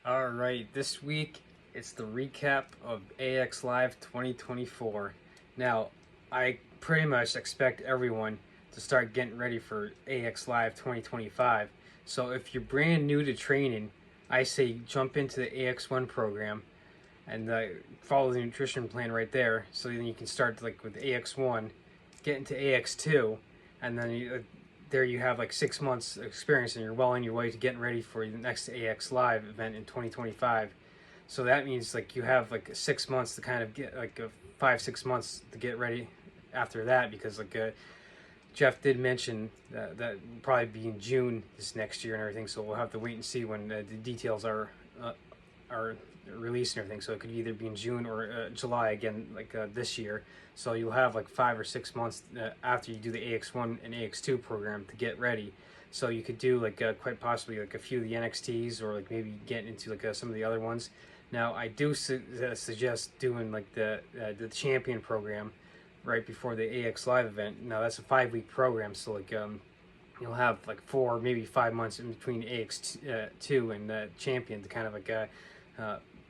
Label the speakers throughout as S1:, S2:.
S1: All right, this week it's the recap of AX Live 2024. Now, I pretty much expect everyone to start getting ready for AX Live 2025. So, if you're brand new to training, I say jump into the AX1 program and follow the nutrition plan right there. So then you can start like with AX1, get into AX2, and then there you have like 6 months experience, and you're well on your way to getting ready for the next AX Live event in 2025. So that means like you have like 6 months to kind of get like 5 6 months to get ready after that, because Jeff did mention that will probably be in June this next year and everything. So we'll have to wait and see when the details are released and everything. So it could either be in June or July again, like this year. So you'll have like 5 or 6 months after you do the AX1 and AX2 program to get ready. So you could do like quite possibly like a few of the NXTs, or like maybe get into like some of the other ones. Now I do suggest doing like the champion program right before the AX Live event. Now that's a 5 week program, so like you'll have like 4 maybe 5 months in between AX2 and champion to kind of like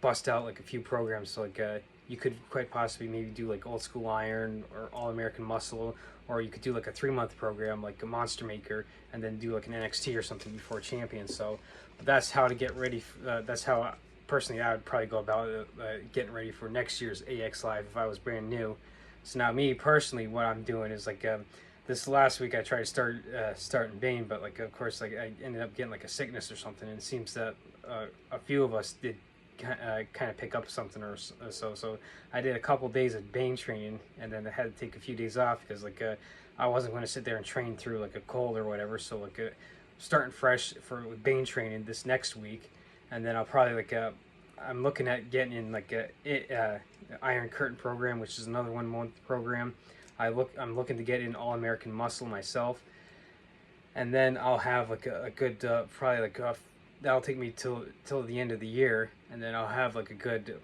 S1: bust out like a few programs. So like you could quite possibly maybe do like old school iron or all American muscle, or you could do like a 3 month program like a monster maker, and then do like an NXT or something before champion. So that's how to get ready. That's how personally I would probably go about getting ready for next year's AX Live if I was brand new. So now me personally, what I'm doing is like this last week I tried to start in Bane, but like of course like I ended up getting like a sickness or something, and it seems that a few of us did kind of pick up something or so. So I did a couple days of Bane training, and then I had to take a few days off because like I wasn't going to sit there and train through like a cold or whatever. So like starting fresh for Bane training this next week, and then I'll probably like I'm looking at getting in like a Iron Curtain program, which is another 1 month program. I'm looking to get in All American Muscle myself, and then I'll have like a good probably like that'll take me till the end of the year, and then I'll have like a good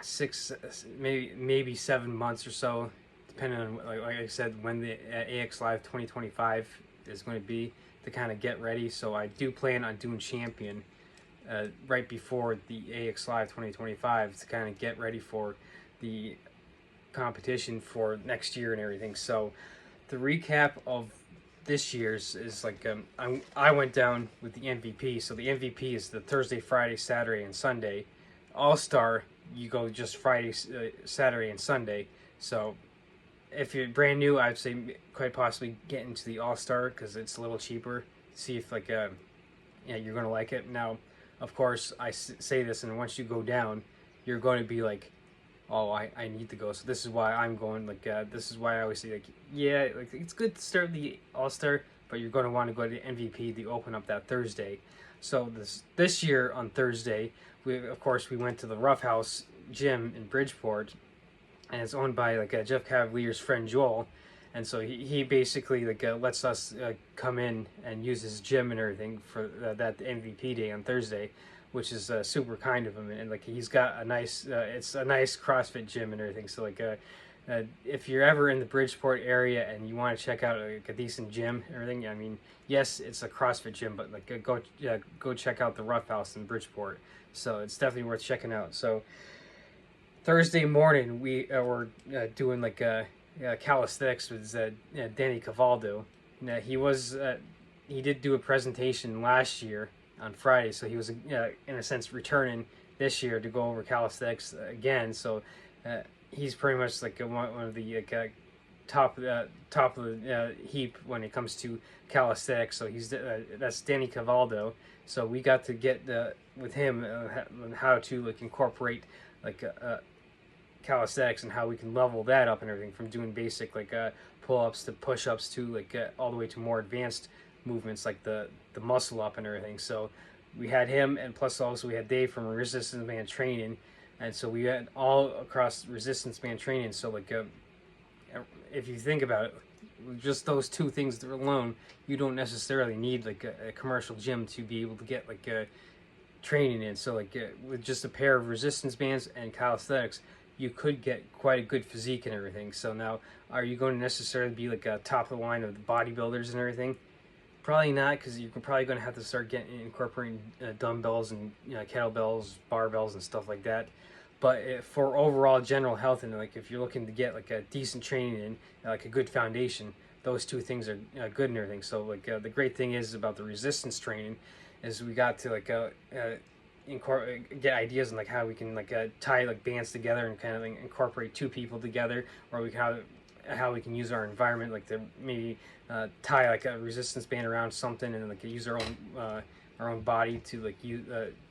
S1: 6 maybe 7 months or so, depending on like I said when the AX Live 2025 is going to be, to kind of get ready. So I do plan on doing champion right before the AX Live 2025 to kind of get ready for the competition for next year and everything. So the recap of this year's is like I went down with the MVP. So the MVP is the Thursday, Friday, Saturday, and Sunday. All Star, you go just Friday, Saturday, and Sunday. So if you're brand new, I'd say quite possibly get into the All Star because it's a little cheaper. See if like you're gonna like it. Now, of course, I say this, and once you go down, you're going to be like, oh, I need to go. So this is why I'm going. Like this is why I always say like, yeah, like it's good to start the All Star, but you're going to want to go to the MVP to open up that Thursday. So this year on Thursday, we went to the Rough House gym in Bridgeport, and it's owned by like Jeff Cavalier's friend Joel, and so he basically like lets us come in and use his gym and everything for that MVP day on Thursday, which is super kind of him. And like he's got a nice it's a nice CrossFit gym and everything. So like if you're ever in the Bridgeport area and you want to check out like a decent gym and everything, I mean, yes, it's a CrossFit gym, but like go check out the Rough House in Bridgeport. So it's definitely worth checking out. So Thursday morning we were doing like calisthenics with Danny Cavaldo. Now he did do a presentation last year on Friday, so he was in a sense returning this year to go over calisthenics again. So he's pretty much like one of the top of the heap when it comes to calisthenics. So that's Danny Cavaldo. So we got to get with him on how to like incorporate like calisthenics and how we can level that up and everything, from doing basic like pull-ups to push-ups to like all the way to more advanced movements like the muscle up and everything. So we had him, and plus also we had Dave from Resistance Band Training, and so we had all across Resistance Band Training. So like if you think about it, just those two things alone, you don't necessarily need like a commercial gym to be able to get like training in. So like with just a pair of resistance bands and calisthenics, you could get quite a good physique and everything. So now, are you going to necessarily be like a top of the line of the bodybuilders and everything? Probably not, because you're probably going to have to start incorporating dumbbells and kettlebells, barbells, and stuff like that. But for overall general health, and like if you're looking to get like a decent training in, like a good foundation, those two things are good and everything. So like the great thing is about the resistance training is we got to like get ideas on like how we can like tie like bands together and kind of like, incorporate two people together, or we can how we can use our environment, like to maybe tie like a resistance band around something and like use our own body to like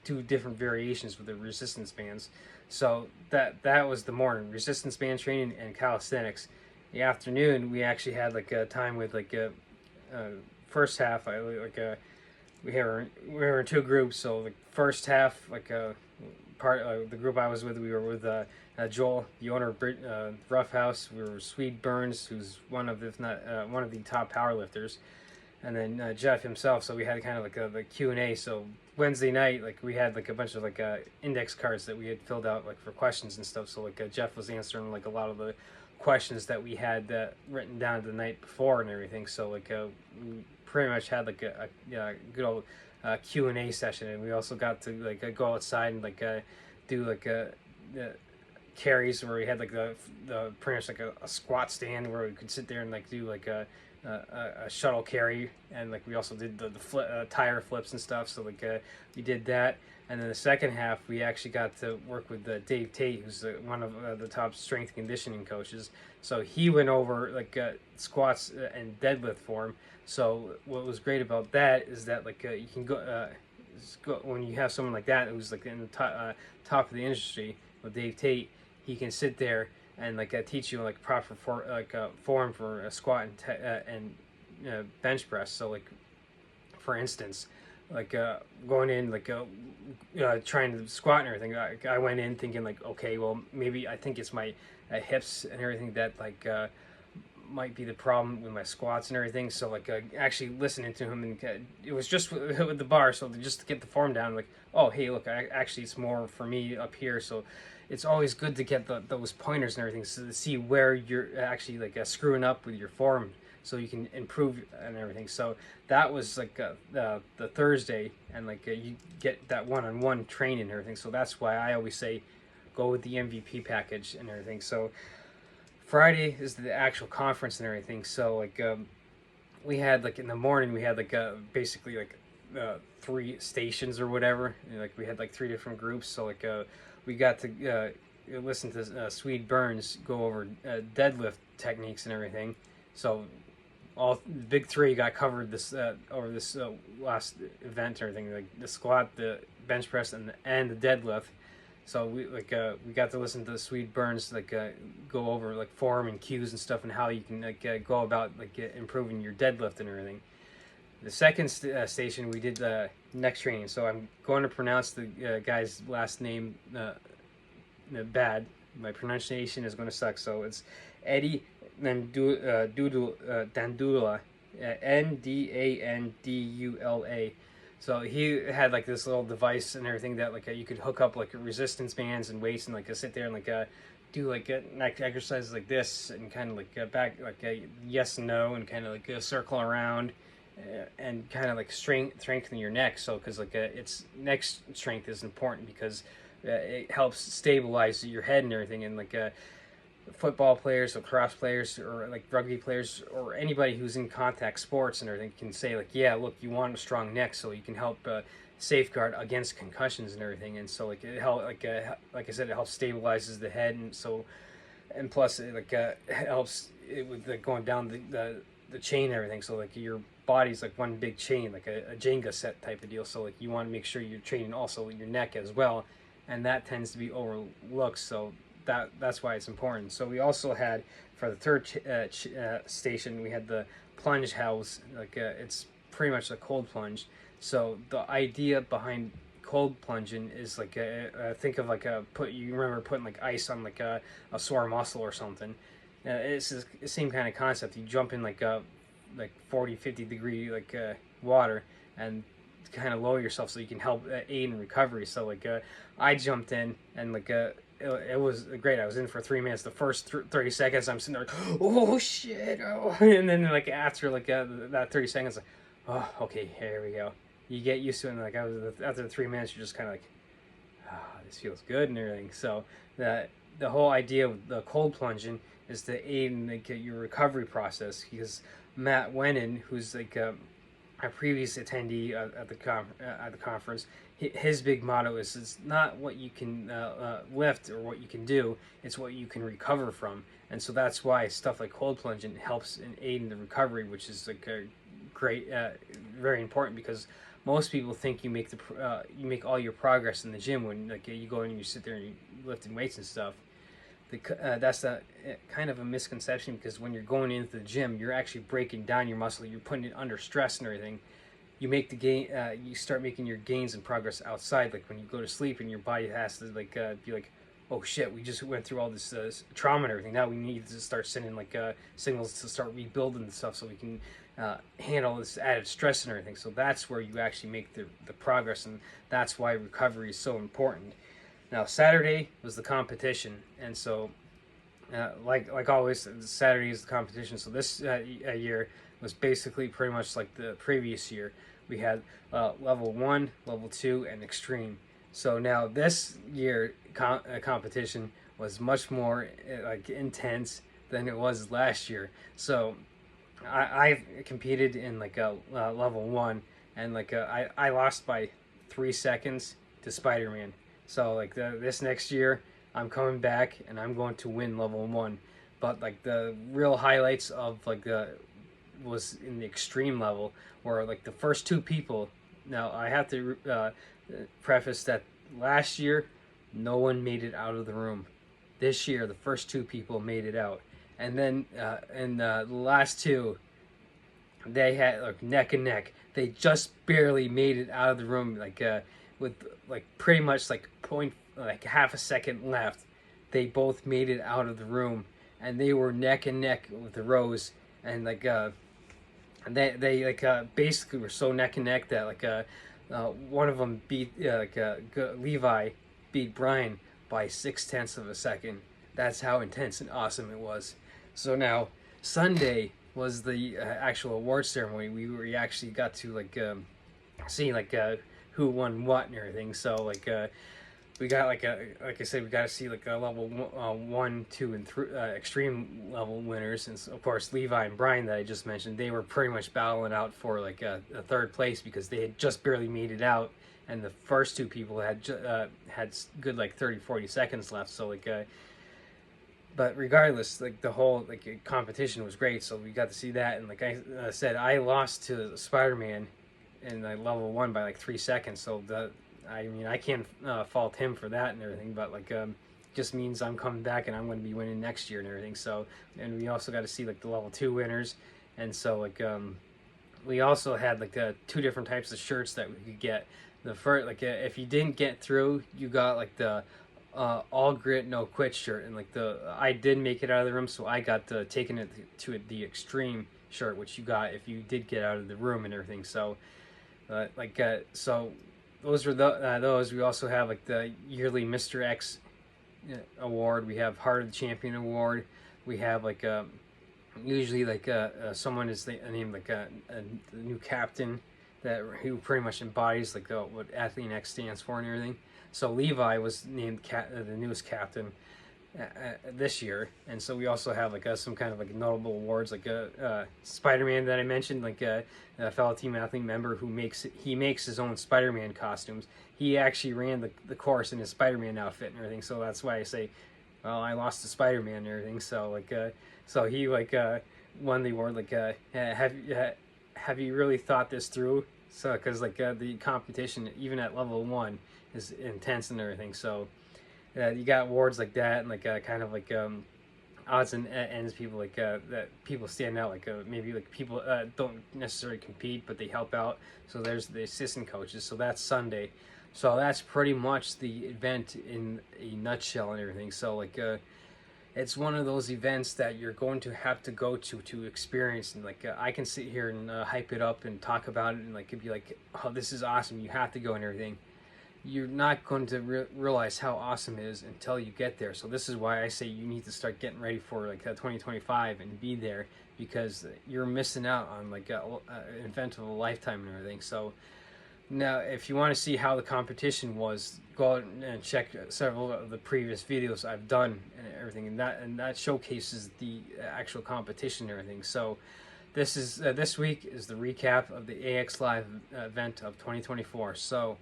S1: do different variations with the resistance bands. So that was the morning resistance band training and calisthenics. The afternoon we actually had like a time with like a first half. We were in two groups. So the first half, like the group I was with, we were with Joel, the owner of Rough House. We were with Swede Burns, who's one of, if not one of the top powerlifters, and then Jeff himself. So we had kind of like the Q&A. So Wednesday night, like we had like a bunch of like index cards that we had filled out like for questions and stuff. So like Jeff was answering like a lot of the questions that we had written down the night before and everything. So like we pretty much had like a good old Q&A session, and we also got to like go outside and like do like carries where we had like the pretty much like a squat stand where we could sit there and like do like a shuttle carry, and like we also did the tire flips and stuff. So like we did that, and then the second half we actually got to work with Dave Tate, who's one of the top strength conditioning coaches. So he went over like squats and deadlift for him. So what was great about that is that like you can go when you have someone like that who's like in the top of the industry with Dave Tate, he can sit there and like teach you like proper form for a squat and bench press. So like for instance, like going in like trying to squat and everything, I went in thinking like, okay, well maybe I think it's my hips and everything that like might be the problem with my squats and everything. So like actually listening to him, and it was just with the bar, so just to get the form down, like, oh hey look, actually it's more for me up here. So it's always good to get those pointers and everything, so to see where you're actually like screwing up with your form, so you can improve and everything. So that was like the Thursday, and like you get that one-on-one training and everything. So that's why I always say go with the MVP package and everything. So Friday is the actual conference and everything. So like we had like in the morning we had like basically like 3 stations or whatever, and, like we had like 3 different groups. So like we got to listen to Swede Burns go over deadlift techniques and everything. So all the big 3 got covered this over this last event and everything, like the squat, the bench press, and the deadlift. So we got to listen to Swede Burns like go over like form and cues and stuff, and how you can like go about like improving your deadlift and everything. The second station we did next training. So I'm going to pronounce the guy's last name bad. My pronunciation is going to suck. So it's Eddie Dandula, Ndandula. So he had like this little device and everything that like you could hook up like resistance bands and weights, and like sit there and like do like neck exercises like this, and kind of like back like yes and no, and kind of like circle around and kind of like strengthen your neck. So because like its neck strength is important, because it helps stabilize your head and everything. And like football players, lacrosse players, or like rugby players, or anybody who's in contact sports and everything can say like, yeah, look, you want a strong neck so you can help safeguard against concussions and everything. And so like it help like I said, it helps stabilizes the head, and so, and plus it like helps it with like going down the chain and everything. So like your body's like one big chain, like a Jenga set type of deal. So like you want to make sure you're training also your neck as well, and that tends to be overlooked. So that's why it's important. So we also had for the third station, we had the plunge house. Like it's pretty much a cold plunge. So the idea behind cold plunging is like think of like you remember putting like ice on like a sore muscle or something. It's the same kind of concept. You jump in like 40-50 degree like water, and kind of lower yourself so you can help aid in recovery. So like I jumped in, and like it was great. I was in for 3 minutes. The first 30 seconds I'm sitting there like, oh shit, oh. And then like after like that 30 seconds, like, oh, okay, here we go. You get used to it, and like after the 3 minutes, you're just kind of like, oh, this feels good and everything. So the whole idea of the cold plunging is to aid in like your recovery process, because Matt Wennon, who's like a previous attendee at the conference, his big motto is it's not what you can lift or what you can do, it's what you can recover from. And so that's why stuff like cold plunging helps in aid in the recovery, which is like a great, very important, because most people think you make all your progress in the gym when like you go and you sit there and you lifting weights and stuff. That's a kind of a misconception, because when you're going into the gym, you're actually breaking down your muscle, you're putting it under stress and everything. You make the gain, you start making your gains and progress outside, like when you go to sleep and your body has to like be like, oh shit, we just went through all this trauma and everything, now we need to start sending like signals to start rebuilding and stuff so we can handle this added stress and everything. So that's where you actually make the progress, and that's why recovery is so important. Now Saturday was the competition, and so like always, Saturday is the competition. So this year was basically pretty much like the previous year. We had level 1, level 2, and extreme. So now this year competition was much more like intense than it was last year. So I competed in like a level 1, and like I lost by 3 seconds to Spider-Man. So like this next year, I'm coming back and I'm going to win level 1. But like the real highlights of like the was in the extreme level, where like the first 2 people. Now I have to preface that last year no one made it out of the room. This year the first 2 people made it out, and then the last 2, they had like neck and neck. They just barely made it out of the room, like with like pretty much like half a second left. They both made it out of the room, and they were neck and neck with the Rose, and like they like basically were so neck and neck that like one of them beat Levi beat Brian by 6/10 of a second. That's how intense and awesome it was. So now Sunday was the actual award ceremony. We actually got to like see like who won what and everything. So like we got like I said, we got to see like a level 1, 2, and 3 extreme level winners, and of course Levi and Brian that I just mentioned, they were pretty much battling out for like a 3rd place, because they had just barely made it out, and the first 2 people had good like 30-40 seconds left. So like but regardless, like the whole like competition was great, so we got to see that. And like I said, I lost to Spider-Man in level 1 by like 3 seconds, so I mean, I can't fault him for that and everything, but like just means I'm coming back and I'm going to be winning next year and everything. So, and we also got to see like the level 2 winners, and so like we also had like 2 different types of shirts that we could get. The first, like if you didn't get through, you got like the all grit no quit shirt, and like I did make it out of the room, so I got taken it to the extreme shirt, which you got if you did get out of the room and everything. So so those were those. We also have like the yearly Mr. X award. We have Heart of the Champion award. We have like usually like someone is named like a new captain who pretty much embodies like what Athlete X stands for and everything. So Levi was named the newest captain this year, and so we also have like some kind of like notable awards, like Spider-Man that I mentioned, like a fellow Team Athlete member who makes his own Spider-Man costumes. He actually ran the course in his Spider-Man outfit and everything, so that's why I say, well, I lost to Spider-Man and everything. So like so he like won the award. Like have you really thought this through? So because like the competition even at level 1 is intense and everything. So you got awards like that, and like kind of like odds and ends people like that people stand out, like maybe like people don't necessarily compete but they help out. So there's the assistant coaches. So that's Sunday. So that's pretty much the event in a nutshell and everything. So like it's one of those events that you're going to have to go to experience, and like I can sit here and hype it up and talk about it and like it'd be like, oh, this is awesome, you have to go and everything. You're not going to realize how awesome it is until you get there. So this is why I say you need to start getting ready for like 2025 and be there, because you're missing out on like an event of a lifetime and everything. So now, if you want to see how the competition was, go out and check several of the previous videos I've done and everything, and that showcases the actual competition and everything. So this week is the recap of the AX Live event of 2024. So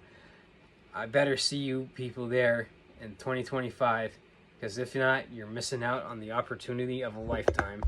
S1: I better see you people there in 2025, because if not, you're missing out on the opportunity of a lifetime.